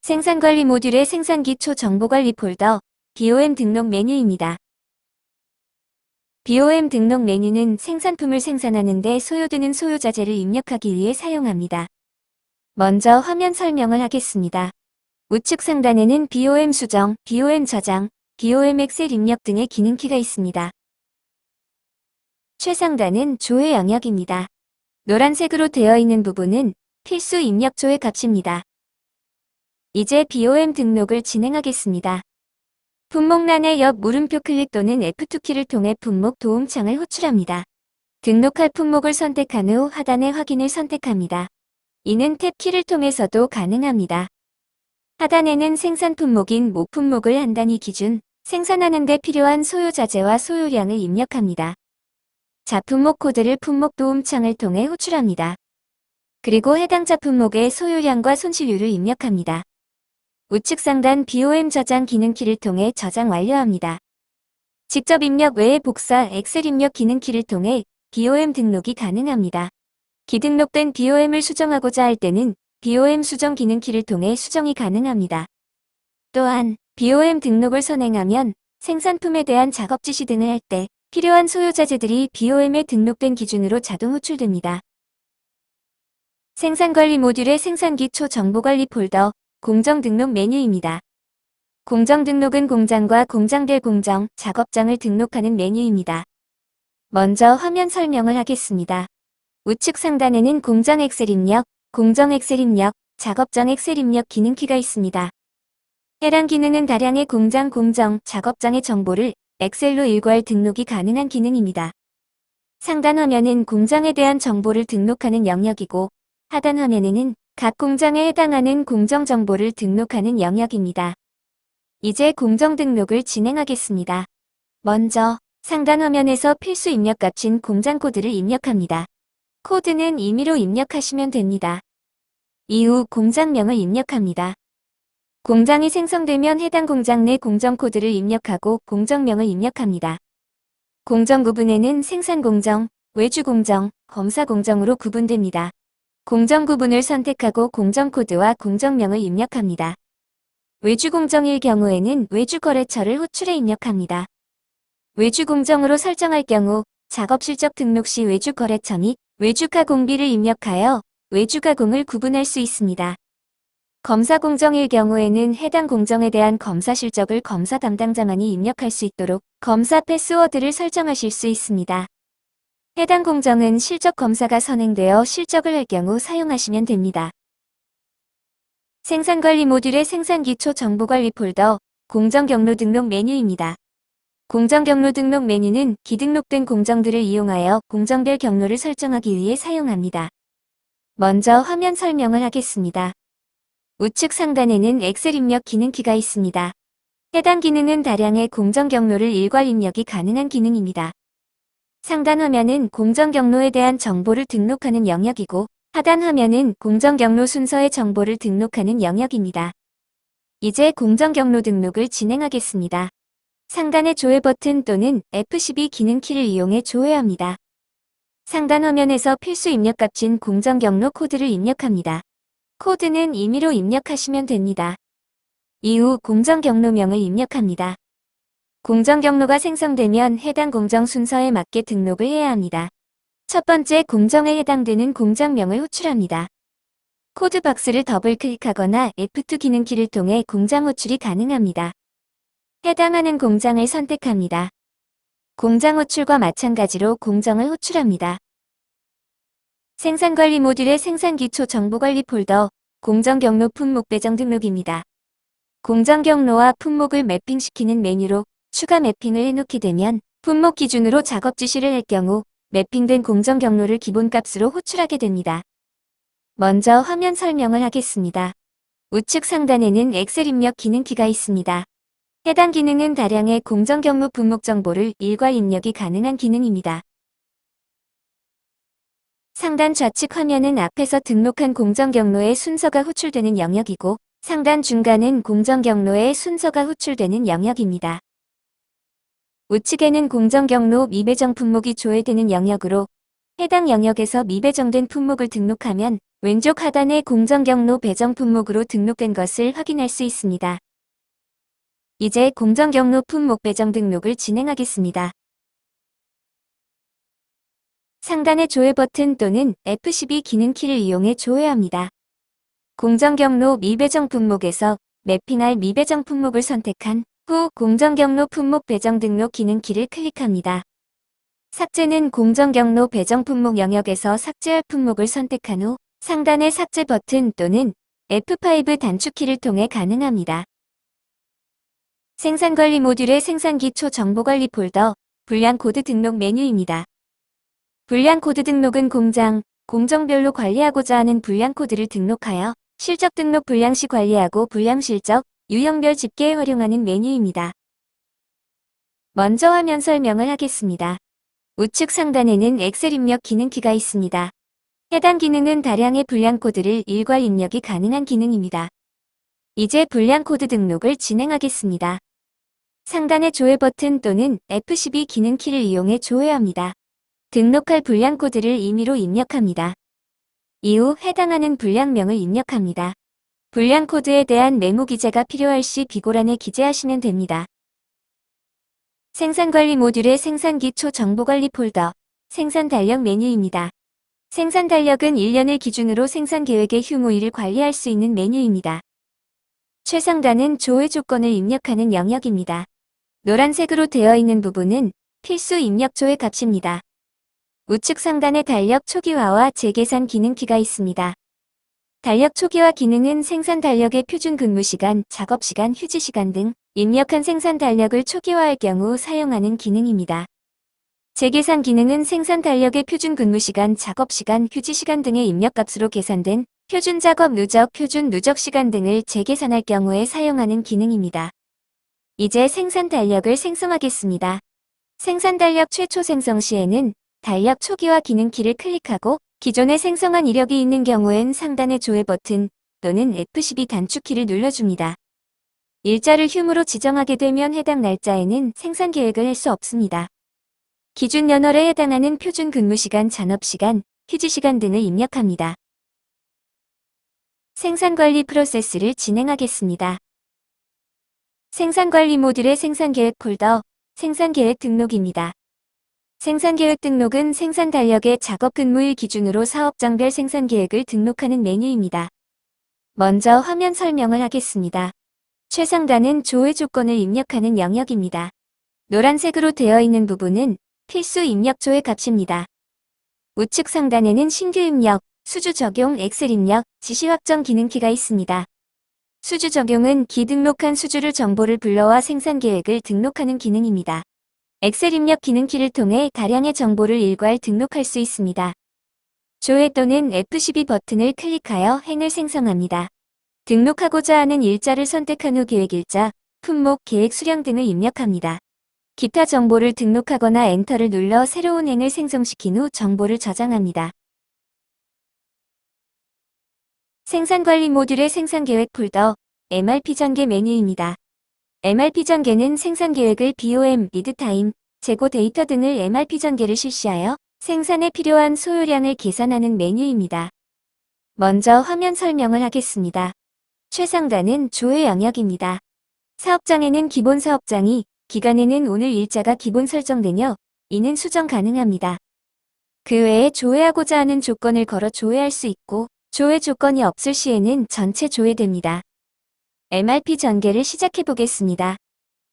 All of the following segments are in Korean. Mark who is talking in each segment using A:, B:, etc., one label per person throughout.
A: 생산관리 모듈의 생산기초 정보관리 폴더, BOM 등록 메뉴입니다. BOM 등록 메뉴는 생산품을 생산하는 데 소요되는 소요자재를 입력하기 위해 사용합니다. 먼저 화면 설명을 하겠습니다. 우측 상단에는 BOM 수정, BOM 저장, BOM 엑셀 입력 등의 기능키가 있습니다. 최상단은 조회 영역입니다. 노란색으로 되어 있는 부분은 필수 입력 조회 값입니다. 이제 BOM 등록을 진행하겠습니다. 품목란의 옆 물음표 클릭 또는 F2키를 통해 품목 도움창을 호출합니다. 등록할 품목을 선택한 후 하단의 확인을 선택합니다. 이는 탭 키를 통해서도 가능합니다. 하단에는 생산 품목인 모 품목을 한 단위 기준 생산하는 데 필요한 소요자재와 소요량을 입력합니다. 자품목 코드를 품목 도움창을 통해 호출합니다. 그리고 해당 자품목의 소요량과 손실률을 입력합니다. 우측 상단 BOM 저장 기능키를 통해 저장 완료합니다. 직접 입력 외에 복사 엑셀 입력 기능키를 통해 BOM 등록이 가능합니다. 기등록된 BOM을 수정하고자 할 때는 BOM 수정 기능키를 통해 수정이 가능합니다. 또한 BOM 등록을 선행하면 생산품에 대한 작업 지시 등을 할 때 필요한 소요자재들이 BOM에 등록된 기준으로 자동 호출됩니다. 생산관리 모듈의 생산기초 정보관리 폴더, 공정 등록 메뉴입니다. 공정 등록은 공장과 공장별 공정, 작업장을 등록하는 메뉴입니다. 먼저 화면 설명을 하겠습니다. 우측 상단에는 공장 엑셀 입력, 공정 엑셀 입력, 작업장 엑셀 입력 기능키가 있습니다. 해당 기능은 다량의 공장 작업장의 정보를 엑셀로 일괄 등록이 가능한 기능입니다. 상단 화면은 공장에 대한 정보를 등록하는 영역이고 하단 화면에는 각 공장에 해당하는 공정 정보를 등록하는 영역입니다. 이제 공정 등록을 진행하겠습니다. 먼저 상단 화면에서 필수 입력 값인 공장 코드를 입력합니다. 코드는 임의로 입력하시면 됩니다. 이후 공장명을 입력합니다. 공장이 생성되면 해당 공장 내 공정 코드를 입력하고 공정명을 입력합니다. 공정 구분에는 생산 공정, 외주 공정, 검사 공정으로 구분됩니다. 공정 구분을 선택하고 공정 코드와 공정명을 입력합니다. 외주 공정일 경우에는 외주 거래처를 호출해 입력합니다. 외주 공정으로 설정할 경우 작업 실적 등록 시 외주 거래처 및 외주 가공비를 입력하여 외주 가공을 구분할 수 있습니다. 검사 공정일 경우에는 해당 공정에 대한 검사 실적을 검사 담당자만이 입력할 수 있도록 검사 패스워드를 설정하실 수 있습니다. 해당 공정은 실적 검사가 선행되어 실적을 할 경우 사용하시면 됩니다. 생산관리 모듈의 생산기초 정보관리 폴더, 공정경로 등록 메뉴입니다. 공정경로 등록 메뉴는 기등록된 공정들을 이용하여 공정별 경로를 설정하기 위해 사용합니다. 먼저 화면 설명을 하겠습니다. 우측 상단에는 엑셀 입력 기능키가 있습니다. 해당 기능은 다량의 공정 경로를 일괄 입력이 가능한 기능입니다. 상단 화면은 공정 경로에 대한 정보를 등록하는 영역이고 하단 화면은 공정 경로 순서의 정보를 등록하는 영역입니다. 이제 공정 경로 등록을 진행하겠습니다. 상단의 조회 버튼 또는 F12 기능키를 이용해 조회합니다. 상단 화면에서 필수 입력 값인 공정 경로 코드를 입력합니다. 코드는 임의로 입력하시면 됩니다. 이후 공정 경로명을 입력합니다. 공정 경로가 생성되면 해당 공정 순서에 맞게 등록을 해야 합니다. 첫 번째 공정에 해당되는 공장명을 호출합니다. 코드 박스를 더블 클릭하거나 F2 기능키를 통해 공장 호출이 가능합니다. 해당하는 공장을 선택합니다. 공장 호출과 마찬가지로 공정을 호출합니다. 생산관리 모듈의 생산기초 정보관리 폴더, 공정경로 품목 배정 등록입니다. 공정경로와 품목을 매핑시키는 메뉴로 추가 매핑을 해놓게 되면 품목 기준으로 작업 지시를 할 경우 매핑된 공정 경로를 기본값으로 호출하게 됩니다. 먼저 화면 설명을 하겠습니다. 우측 상단에는 엑셀 입력 기능키가 있습니다. 해당 기능은 다량의 공정 경로 품목 정보를 일괄 입력이 가능한 기능입니다. 상단 좌측 화면은 앞에서 등록한 공정 경로의 순서가 호출되는 영역이고 상단 중간은 공정 경로의 순서가 호출되는 영역입니다. 우측에는 공정 경로 미배정 품목이 조회되는 영역으로 해당 영역에서 미배정된 품목을 등록하면 왼쪽 하단의 공정 경로 배정 품목으로 등록된 것을 확인할 수 있습니다. 이제 공정 경로 품목 배정 등록을 진행하겠습니다. 상단의 조회 버튼 또는 F12 기능 키를 이용해 조회합니다. 공정 경로 미배정 품목에서 매핑할 미배정 품목을 선택한 후 공정 경로 품목 배정 등록 기능 키를 클릭합니다. 삭제는 공정 경로 배정 품목 영역에서 삭제할 품목을 선택한 후 상단의 삭제 버튼 또는 F5 단축키를 통해 가능합니다. 생산관리 모듈의 생산기초 정보관리 폴더, 불량코드 등록 메뉴입니다. 불량코드 등록은 공장, 공정별로 관리하고자 하는 불량코드를 등록하여 실적 등록 불량시 관리하고 불량실적, 유형별 집계에 활용하는 메뉴입니다. 먼저 화면 설명을 하겠습니다. 우측 상단에는 엑셀 입력 기능키가 있습니다. 해당 기능은 다량의 불량코드를 일괄 입력이 가능한 기능입니다. 이제 불량코드 등록을 진행하겠습니다. 상단의 조회 버튼 또는 F12 기능키를 이용해 조회합니다. 등록할 불량코드를 임의로 입력합니다. 이후 해당하는 불량명을 입력합니다. 불량코드에 대한 메모 기재가 필요할 시 비고란에 기재하시면 됩니다. 생산관리 모듈의 생산기초 정보관리 폴더, 생산달력 메뉴입니다. 생산달력은 1년을 기준으로 생산계획의 휴무일을 관리할 수 있는 메뉴입니다. 최상단은 조회 조건을 입력하는 영역입니다. 노란색으로 되어 있는 부분은 필수 입력 조회 값입니다. 우측 상단에 달력 초기화와 재계산 기능키가 있습니다. 달력 초기화 기능은 생산 달력의 표준 근무시간, 작업시간, 휴지시간 등 입력한 생산 달력을 초기화할 경우 사용하는 기능입니다. 재계산 기능은 생산 달력의 표준 근무시간, 작업시간, 휴지시간 등의 입력값으로 계산된 표준 작업 누적, 표준 누적 시간 등을 재계산할 경우에 사용하는 기능입니다. 이제 생산 달력을 생성하겠습니다. 생산 달력 최초 생성 시에는 달력 초기화 기능키를 클릭하고 기존에 생성한 이력이 있는 경우엔 상단의 조회 버튼 또는 F12 단축키를 눌러줍니다. 일자를 휴무로 지정하게 되면 해당 날짜에는 생산 계획을 할 수 없습니다. 기준 연월에 해당하는 표준 근무시간, 잔업시간, 휴지시간 등을 입력합니다. 생산관리 프로세스를 진행하겠습니다. 생산관리 모듈의 생산계획 폴더, 생산계획 등록입니다. 생산계획 등록은 생산 달력의 작업 근무일 기준으로 사업장별 생산계획을 등록하는 메뉴입니다. 먼저 화면 설명을 하겠습니다. 최상단은 조회 조건을 입력하는 영역입니다. 노란색으로 되어 있는 부분은 필수 입력 조회 값입니다. 우측 상단에는 신규 입력, 수주 적용, 엑셀 입력, 지시 확정 기능키가 있습니다. 수주 적용은 기등록한 수주를 정보를 불러와 생산계획을 등록하는 기능입니다. 엑셀 입력 기능키를 통해 다량의 정보를 일괄 등록할 수 있습니다. 조회 또는 F12 버튼을 클릭하여 행을 생성합니다. 등록하고자 하는 일자를 선택한 후 계획일자, 품목, 계획 수량 등을 입력합니다. 기타 정보를 등록하거나 엔터를 눌러 새로운 행을 생성시킨 후 정보를 저장합니다. 생산관리 모듈의 생산계획 폴더, MRP 전개 메뉴입니다. MRP 전개는 생산계획을 BOM, 리드타임, 재고 데이터 등을 MRP 전개를 실시하여 생산에 필요한 소요량을 계산하는 메뉴입니다. 먼저 화면 설명을 하겠습니다. 최상단은 조회 영역입니다. 사업장에는 기본 사업장이, 기간에는 오늘 일자가 기본 설정되며 이는 수정 가능합니다. 그 외에 조회하고자 하는 조건을 걸어 조회할 수 있고 조회 조건이 없을 시에는 전체 조회됩니다. MRP 전개를 시작해 보겠습니다.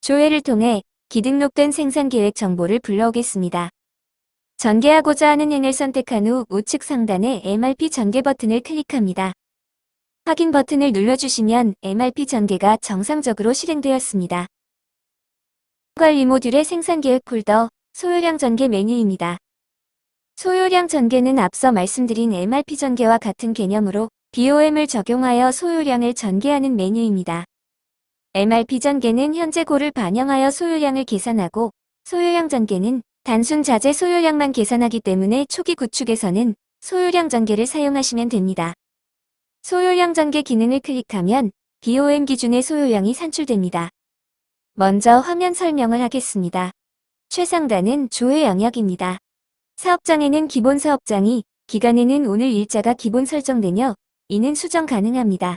A: 조회를 통해 기등록된 생산계획 정보를 불러오겠습니다. 전개하고자 하는 행을 선택한 후 우측 상단의 MRP 전개 버튼을 클릭합니다. 확인 버튼을 눌러주시면 MRP 전개가 정상적으로 실행되었습니다. 관리 모듈의 생산계획 폴더, 소요량 전개 메뉴입니다. 소요량 전개는 앞서 말씀드린 MRP 전개와 같은 개념으로 BOM을 적용하여 소요량을 전개하는 메뉴입니다. MRP 전개는 현재고를 반영하여 소요량을 계산하고 소요량 전개는 단순 자재 소요량만 계산하기 때문에 초기 구축에서는 소요량 전개를 사용하시면 됩니다. 소요량 전개 기능을 클릭하면 BOM 기준의 소요량이 산출됩니다. 먼저 화면 설명을 하겠습니다. 최상단은 조회 영역입니다. 사업장에는 기본 사업장이, 기간에는 오늘 일자가 기본 설정되며 이는 수정 가능합니다.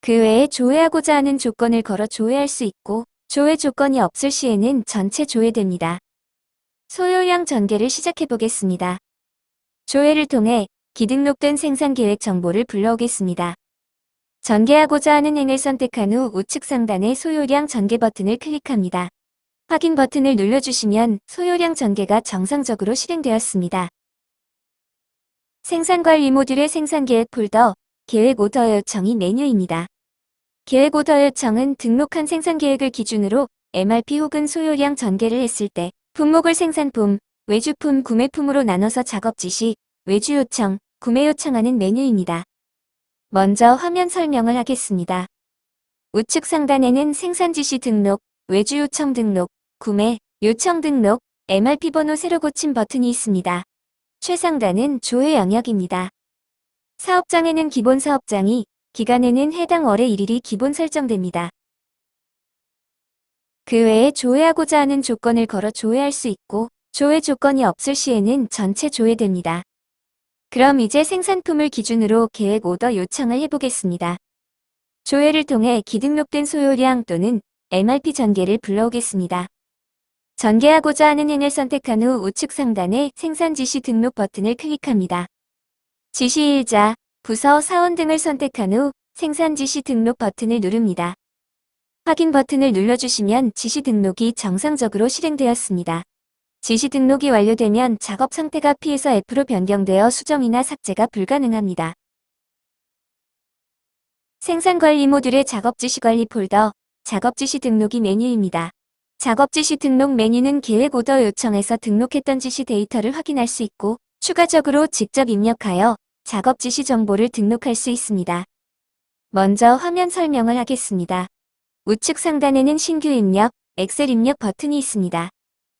A: 그 외에 조회하고자 하는 조건을 걸어 조회할 수 있고 조회 조건이 없을 시에는 전체 조회됩니다. 소요량 전개를 시작해 보겠습니다. 조회를 통해 기등록된 생산계획 정보를 불러오겠습니다. 전개하고자 하는 행을 선택한 후 우측 상단의 소요량 전개 버튼을 클릭합니다. 확인 버튼을 눌러주시면 소요량 전개가 정상적으로 실행되었습니다. 생산관리 모듈의 생산계획 폴더, 계획 오더 요청이 메뉴입니다. 계획 오더 요청은 등록한 생산계획을 기준으로 MRP 혹은 소요량 전개를 했을 때 품목을 생산품, 외주품, 구매품으로 나눠서 작업 지시, 외주 요청, 구매 요청하는 메뉴입니다. 먼저 화면 설명을 하겠습니다. 우측 상단에는 생산 지시 등록, 외주 요청 등록, 구매, 요청 등록, MRP 번호 새로 고침 버튼이 있습니다. 최상단은 조회 영역입니다. 사업장에는 기본 사업장이, 기간에는 해당 월의 1일이 기본 설정됩니다. 그 외에 조회하고자 하는 조건을 걸어 조회할 수 있고 조회 조건이 없을 시에는 전체 조회됩니다. 그럼 이제 생산품을 기준으로 계획 오더 요청을 해보겠습니다. 조회를 통해 기등록된 소요량 또는 MRP 전개를 불러오겠습니다. 전개하고자 하는 행을 선택한 후 우측 상단의 생산 지시 등록 버튼을 클릭합니다. 지시일자, 부서, 사원 등을 선택한 후 생산 지시 등록 버튼을 누릅니다. 확인 버튼을 눌러주시면 지시 등록이 정상적으로 실행되었습니다. 지시 등록이 완료되면 작업 상태가 P에서 F로 변경되어 수정이나 삭제가 불가능합니다. 생산관리 모듈의 작업지시 관리 폴더, 작업지시 등록이 메뉴입니다. 작업지시 등록 메뉴는 계획 오더 요청에서 등록했던 지시 데이터를 확인할 수 있고 추가적으로 직접 입력하여 작업지시 정보를 등록할 수 있습니다. 먼저 화면 설명을 하겠습니다. 우측 상단에는 신규 입력, 엑셀 입력 버튼이 있습니다.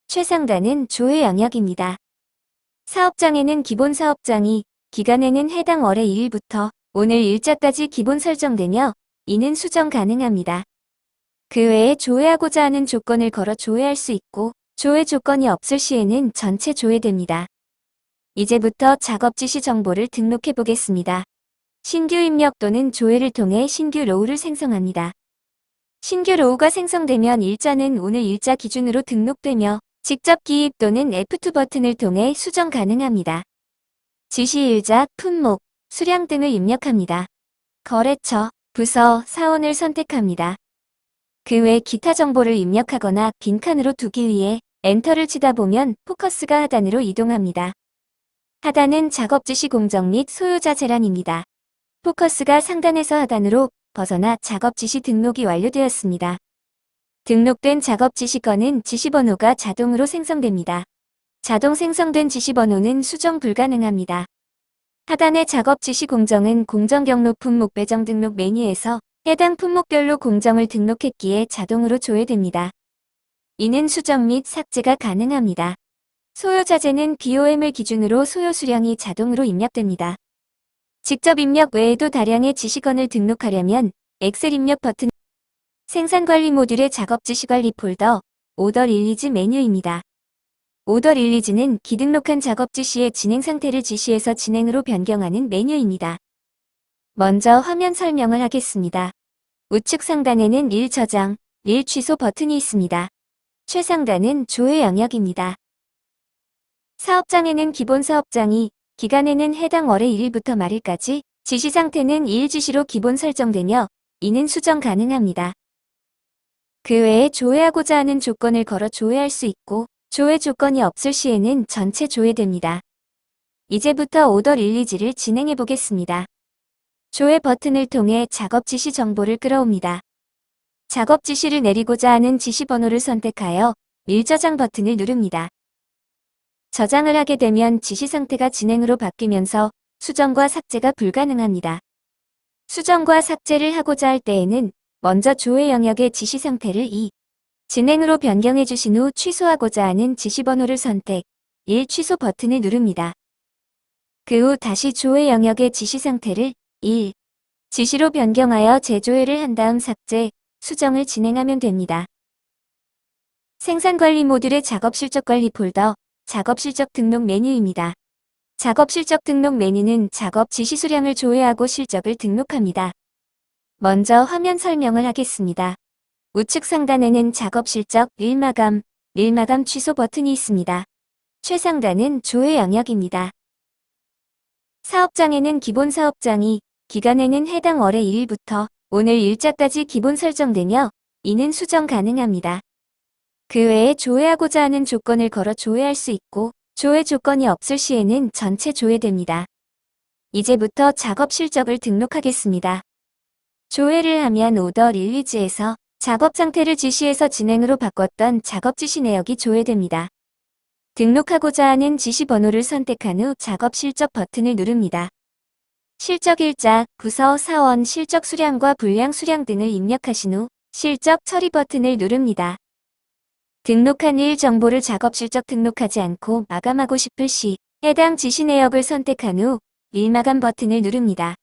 A: 최상단은 조회 영역입니다. 사업장에는 기본 사업장이, 기간에는 해당 월의 2일부터 오늘 일자까지 기본 설정되며 이는 수정 가능합니다. 그 외에 조회하고자 하는 조건을 걸어 조회할 수 있고 조회 조건이 없을 시에는 전체 조회됩니다. 이제부터 작업 지시 정보를 등록해 보겠습니다. 신규 입력 또는 조회를 통해 신규 로우를 생성합니다. 신규 로우가 생성되면 일자는 오늘 일자 기준으로 등록되며 직접 기입 또는 F2 버튼을 통해 수정 가능합니다. 지시일자, 품목, 수량 등을 입력합니다. 거래처, 부서, 사원을 선택합니다. 그 외 기타 정보를 입력하거나 빈칸으로 두기 위해 엔터를 치다 보면 포커스가 하단으로 이동합니다. 하단은 작업 지시 공정 및 소요자 재란입니다. 포커스가 상단에서 하단으로 벗어나 작업 지시 등록이 완료되었습니다. 등록된 작업 지시건은 지시번호가 자동으로 생성됩니다. 자동 생성된 지시번호는 수정 불가능합니다. 하단의 작업 지시 공정은 공정 경로 품목 배정 등록 메뉴에서 해당 품목별로 공정을 등록했기에 자동으로 조회됩니다. 이는 수정 및 삭제가 가능합니다. 소요자재는 BOM을 기준으로 소요 수량이 자동으로 입력됩니다. 직접 입력 외에도 다량의 지시건을 등록하려면 엑셀 입력 버튼, 생산관리 모듈의 작업지시관리 폴더, 오더 릴리즈 메뉴입니다. 오더 릴리즈는 기등록한 작업 지시의 진행 상태를 지시해서 진행으로 변경하는 메뉴입니다. 먼저 화면 설명을 하겠습니다. 우측 상단에는 릴 저장, 릴 취소 버튼이 있습니다. 최상단은 조회 영역입니다. 사업장에는 기본 사업장이, 기간에는 해당 월의 1일부터 말일까지, 지시 상태는 2일 지시로 기본 설정되며 이는 수정 가능합니다. 그 외에 조회하고자 하는 조건을 걸어 조회할 수 있고 조회 조건이 없을 시에는 전체 조회됩니다. 이제부터 오더 릴리즈를 진행해 보겠습니다. 조회 버튼을 통해 작업 지시 정보를 끌어옵니다. 작업 지시를 내리고자 하는 지시 번호를 선택하여 릴 저장 버튼을 누릅니다. 저장을 하게 되면 지시 상태가 진행으로 바뀌면서 수정과 삭제가 불가능합니다. 수정과 삭제를 하고자 할 때에는 먼저 조회 영역의 지시 상태를 진행으로 변경해 주신 후 취소하고자 하는 지시 번호를 선택, 취소 버튼을 누릅니다. 그 후 다시 조회 영역의 지시 상태를 지시로 변경하여 재조회를 한 다음 삭제, 수정을 진행하면 됩니다. 생산관리 모듈의 작업 실적관리 폴더, 작업 실적 등록 메뉴입니다. 작업 실적 등록 메뉴는 작업 지시 수량을 조회하고 실적을 등록합니다. 먼저 화면 설명을 하겠습니다. 우측 상단에는 작업 실적, 일마감, 일마감 취소 버튼이 있습니다. 최상단은 조회 영역입니다. 사업장에는 기본 사업장이, 기간에는 해당 월의 1일부터 오늘 일자까지 기본 설정되며 이는 수정 가능합니다. 그 외에 조회하고자 하는 조건을 걸어 조회할 수 있고 조회 조건이 없을 시에는 전체 조회됩니다. 이제부터 작업 실적을 등록하겠습니다. 조회를 하면 오더 릴리즈에서 작업 상태를 지시해서 진행으로 바꿨던 작업 지시 내역이 조회됩니다. 등록하고자 하는 지시 번호를 선택한 후 작업 실적 버튼을 누릅니다. 실적 일자, 부서, 사원, 실적 수량과 분량 수량 등을 입력하신 후 실적 처리 버튼을 누릅니다. 등록한 일 정보를 작업 실적 등록하지 않고 마감하고 싶을 시 해당 지시 내역을 선택한 후 일마감 버튼을 누릅니다.